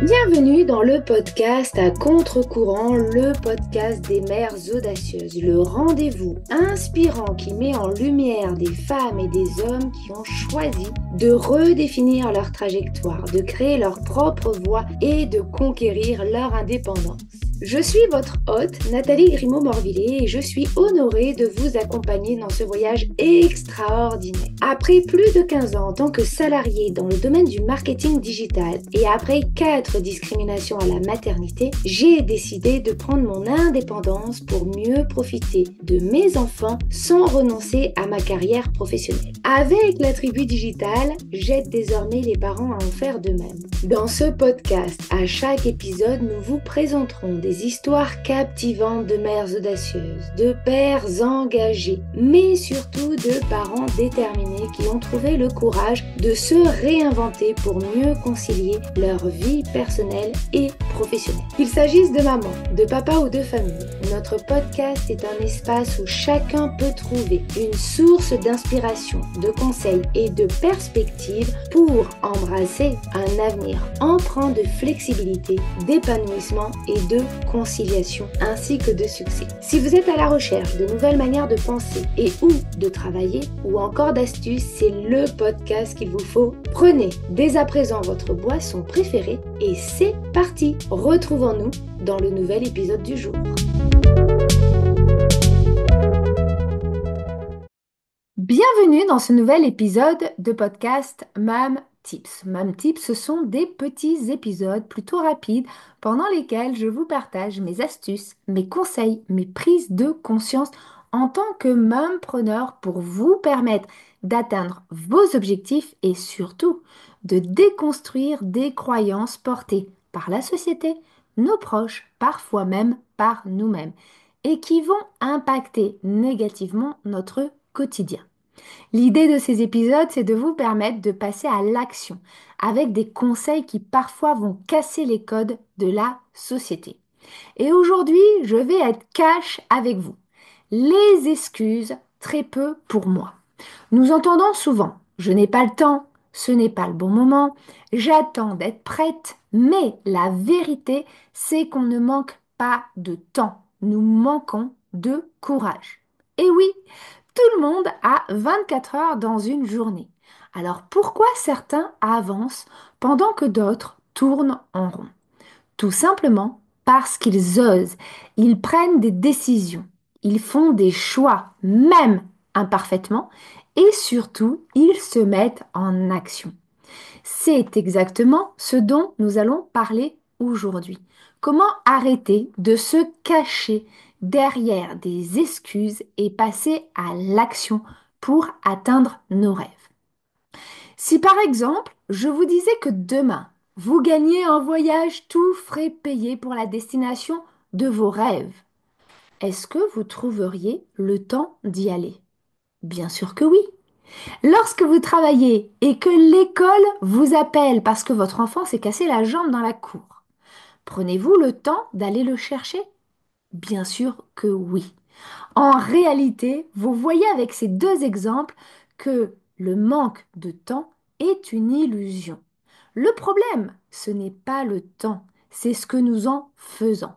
Bienvenue dans le podcast à contre-courant, le podcast des mères audacieuses, le rendez-vous inspirant qui met en lumière des femmes et des hommes qui ont choisi de redéfinir leur trajectoire, de créer leur propre voie et de conquérir leur indépendance. Je suis votre hôte, Nathalie Grimaud-Morvillet, et je suis honorée de vous accompagner dans ce voyage extraordinaire. Après plus de 15 ans en tant que salariée dans le domaine du marketing digital et après 4 discriminations à la maternité, j'ai décidé de prendre mon indépendance pour mieux profiter de mes enfants sans renoncer à ma carrière professionnelle. Avec la tribu digitale, j'aide désormais les parents à en faire de même. Dans ce podcast, à chaque épisode, nous vous présenterons des histoires captivantes de mères audacieuses, de pères engagés, mais surtout de parents déterminés qui ont trouvé le courage de se réinventer pour mieux concilier leur vie personnelle et professionnelle. Qu'il s'agisse de maman, de papa ou de famille, notre podcast est un espace où chacun peut trouver une source d'inspiration, de conseils et de perspectives pour embrasser un avenir empreint de flexibilité, d'épanouissement et de conciliation, ainsi que de succès. Si vous êtes à la recherche de nouvelles manières de penser et ou de travailler, ou encore d'astuces, c'est le podcast qu'il vous faut. Prenez dès à présent votre boisson préférée et c'est parti! Retrouvons-nous dans le nouvel épisode du jour. Bienvenue dans ce nouvel épisode de podcast Mam Tips. Mam Tips, ce sont des petits épisodes plutôt rapides pendant lesquels je vous partage mes astuces, mes conseils, mes prises de conscience en tant que mompreneur pour vous permettre d'atteindre vos objectifs et surtout de déconstruire des croyances portées par la société, nos proches, parfois même par nous-mêmes, et qui vont impacter négativement notre quotidien. L'idée de ces épisodes, c'est de vous permettre de passer à l'action avec des conseils qui parfois vont casser les codes de la société. Et aujourd'hui, je vais être cash avec vous. Les excuses, très peu pour moi. Nous entendons souvent, je n'ai pas le temps, ce n'est pas le bon moment, j'attends d'être prête, mais la vérité, c'est qu'on ne manque pas de temps, nous manquons de courage. Et oui, tout le monde a 24 heures dans une journée. Alors pourquoi certains avancent pendant que d'autres tournent en rond? Tout simplement parce qu'ils osent, ils prennent des décisions, ils font des choix, même imparfaitement, et surtout, ils se mettent en action. C'est exactement ce dont nous allons parler aujourd'hui. Comment arrêter de se cacher derrière des excuses et passer à l'action pour atteindre nos rêves. Si par exemple, je vous disais que demain, vous gagnez un voyage tout frais payé pour la destination de vos rêves, est-ce que vous trouveriez le temps d'y aller? Bien sûr que oui. Lorsque vous travaillez et que l'école vous appelle parce que votre enfant s'est cassé la jambe dans la cour, prenez-vous le temps d'aller le chercher? Bien sûr que oui. En réalité, vous voyez avec ces deux exemples que le manque de temps est une illusion. Le problème, ce n'est pas le temps, c'est ce que nous en faisons.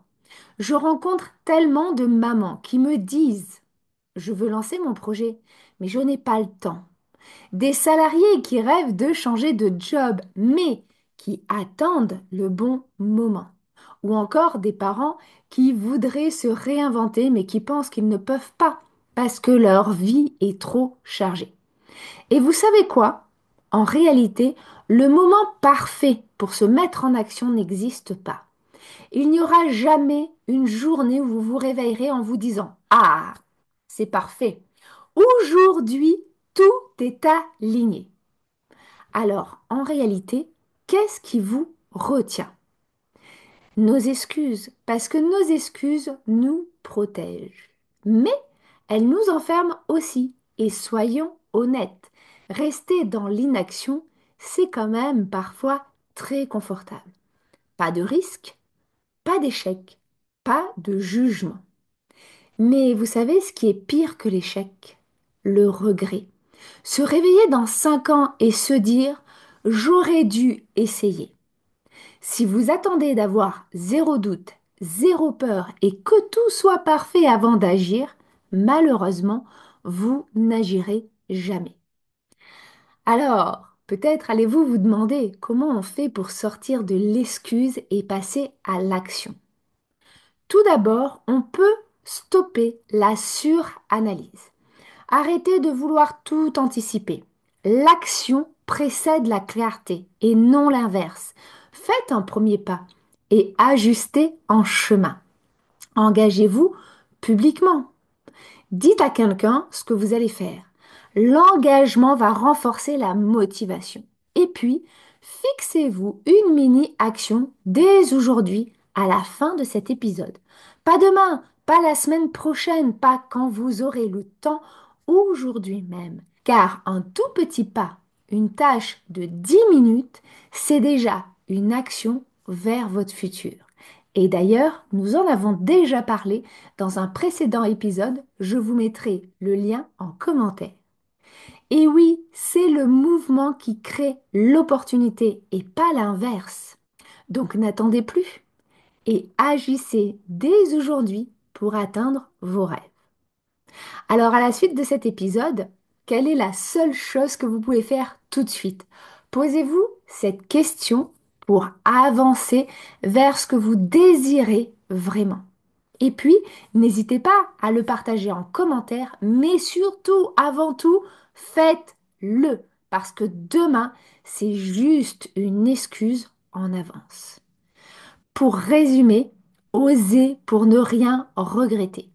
Je rencontre tellement de mamans qui me disent: je veux lancer mon projet, mais je n'ai pas le temps. Des salariés qui rêvent de changer de job, mais qui attendent le bon moment. Ou encore des parents qui voudraient se réinventer, mais qui pensent qu'ils ne peuvent pas parce que leur vie est trop chargée. Et vous savez quoi? En réalité, le moment parfait pour se mettre en action n'existe pas. Il n'y aura jamais une journée où vous vous réveillerez en vous disant: ah, c'est parfait. Aujourd'hui, tout est aligné. Alors, en réalité, qu'est-ce qui vous retient? Nos excuses, parce que nos excuses nous protègent. Mais elles nous enferment aussi. Et soyons honnêtes, rester dans l'inaction, c'est quand même parfois très confortable. Pas de risque, pas d'échec, pas de jugement. Mais vous savez ce qui est pire que l'échec? Le regret. Se réveiller dans 5 ans et se dire: j'aurais dû essayer. Si vous attendez d'avoir zéro doute, zéro peur et que tout soit parfait avant d'agir, malheureusement, vous n'agirez jamais. Alors, peut-être allez-vous vous demander comment on fait pour sortir de l'excuse et passer à l'action. Tout d'abord, on peut stopper la suranalyse. Arrêtez de vouloir tout anticiper. L'action précède la clarté et non l'inverse. Faites un premier pas et ajustez en chemin. Engagez-vous publiquement. Dites à quelqu'un ce que vous allez faire. L'engagement va renforcer la motivation. Et puis, fixez-vous une mini-action dès aujourd'hui à la fin de cet épisode. Pas demain, pas la semaine prochaine, pas quand vous aurez le temps, aujourd'hui même. Car un tout petit pas, une tâche de 10 minutes, c'est déjà une action vers votre futur. Et d'ailleurs, nous en avons déjà parlé dans un précédent épisode, je vous mettrai le lien en commentaire. Et oui, c'est le mouvement qui crée l'opportunité et pas l'inverse. Donc n'attendez plus et agissez dès aujourd'hui pour atteindre vos rêves. Alors à la suite de cet épisode, quelle est la seule chose que vous pouvez faire tout de suite? Posez-vous cette question pour avancer vers ce que vous désirez vraiment. Et puis, n'hésitez pas à le partager en commentaire, mais surtout, avant tout, faites-le, parce que demain, c'est juste une excuse en avance. Pour résumer, osez pour ne rien regretter.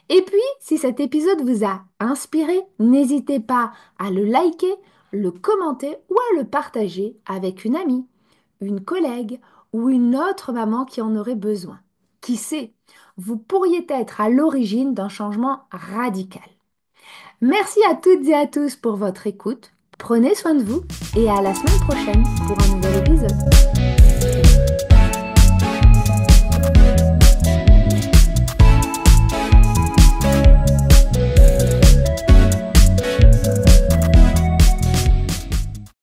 Et puis, si cet épisode vous a inspiré, n'hésitez pas à le liker, le commenter ou à le partager avec une amie, une collègue ou une autre maman qui en aurait besoin. Qui sait, vous pourriez être à l'origine d'un changement radical. Merci à toutes et à tous pour votre écoute. Prenez soin de vous et à la semaine prochaine pour un nouvel épisode.